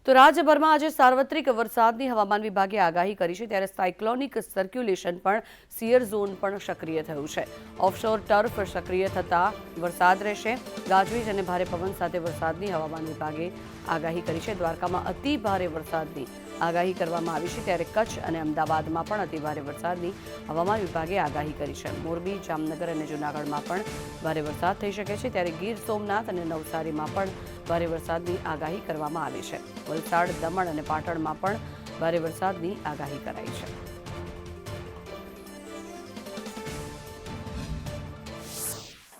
તો રાજ્યભરમાં આજે સાર્વત્રિક વરસાદની હવામાન વિભાગે આગાહી કરી છે, ત્યારે સાયક્લોનિક સર્ક્યુલેશન પણ સિયર ઝોન પણ સક્રિય થયું છે. ઓફશોર ટર્ફ સક્રિય થતા વરસાદ રહેશે. ગાજવીજ અને ભારે પવન સાથે વરસાદની હવામાન વિભાગે આગાહી કરી છે. દ્વારકામાં અતિ ભારે વરસાદની આગાહી કરવામાં આવી છે, ત્યારે કચ્છ અને અમદાવાદમાં પણ અતિ ભારે વરસાદની હવામાન વિભાગે આગાહી કરી છે. મોરબી, જામનગર અને જૂનાગઢમાં પણ ભારે વરસાદ થઈ શકે છે, ત્યારે ગીર સોમનાથ અને નવસારીમાં પણ ભારે વરસાદની આગાહી કરવામાં આવી છે. વલસાડ, દમણ અને પાટણમાં પણ ભારે વરસાદની આગાહી કરાઈ છે.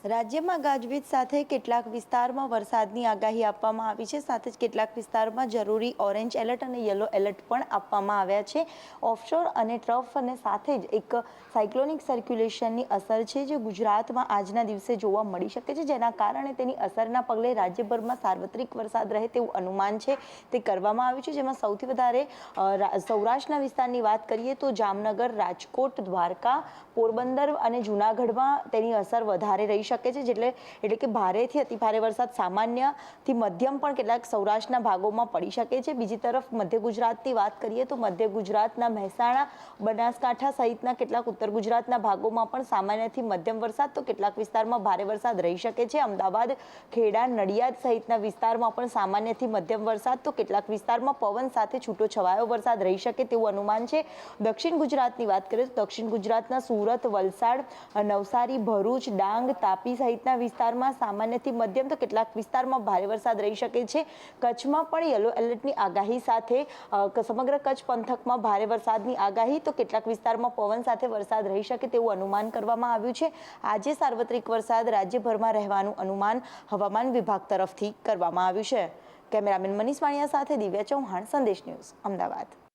રાજ્યમાં ગાજવીજ સાથે કેટલાક વિસ્તારમાં વરસાદની આગાહી આપવામાં આવી છે. સાથે જ કેટલાક વિસ્તારમાં જરૂરી ઓરેન્જ એલર્ટ અને યલો એલર્ટ પણ આપવામાં આવ્યા છે. ઓફશોર અને ટ્રફ અને સાથે જ એક સાયક્લોનિક સર્ક્યુલેશનની અસર છે, જે ગુજરાતમાં આજના દિવસે જોવા મળી શકે છે, જેના કારણે તેની અસરના પગલે રાજ્યભરમાં સાર્વત્રિક વરસાદ રહે તેવું અનુમાન છે તે કરવામાં આવ્યું છે. જેમાં સૌથી વધારે સૌરાષ્ટ્રના વિસ્તારની વાત કરીએ તો જામનગર, રાજકોટ, દ્વારકા, પોરબંદર અને જૂનાગઢમાં તેની અસર વધારે રહી શકે છે. એટલે કે ભારેથી અતિ ભારે વરસાદ સામાન્યથી મધ્યમ પણ કેટલાક સૌરાષ્ટ્રના ભાગોમાં પડી શકે છે. બીજી તરફ મધ્ય ગુજરાતની વાત કરીએ તો મધ્ય ગુજરાતના મહેસાણા, બનાસકાંઠા સહિતના કેટલાક ઉત્તર ગુજરાતના ભાગોમાં પણ સામાન્યથી મધ્યમ વરસાદ, તો કેટલાક વિસ્તારમાં ભારે વરસાદ રહી શકે છે. અમદાવાદ, ખેડા, નડિયાદ સહિતના વિસ્તારમાં પણ સામાન્યથી મધ્યમ વરસાદ, તો કેટલાક વિસ્તારમાં પવન સાથે છૂટો છવાયો વરસાદ રહી શકે તેવું અનુમાન છે. દક્ષિણ ગુજરાતની વાત કરીએ તો દક્ષિણ ગુજરાતના સુરત, વલસાડ, નવસારી, ભરૂચ, ડાંગ, તાપી સહિતના વિસ્તારમાં સામાન્યથી મધ્યમ, તો કેટલાક વિસ્તારમાં ભારે વરસાદ રહી શકે છે. કચ્છમાં પણ યલો એલર્ટની આગાહી સાથે સમગ્ર કચ્છ પંથકમાં ભારે વરસાદની આગાહી, તો કેટલાક વિસ્તારમાં પવન સાથે વરસાદ રહી શકે તેવું અનુમાન કરવામાં આવ્યું છે. આજે સાર્વત્રિક વરસાદ રાજ્યભરમાં રહેવાનું અનુમાન હવામાન વિભાગ તરફથી કરવામાં આવ્યું છે. કેમેરામેન મનીષ વાણિયા સાથે દિવ્યા ચૌહાણ, સંદેશ ન્યૂઝ, અમદાવાદ.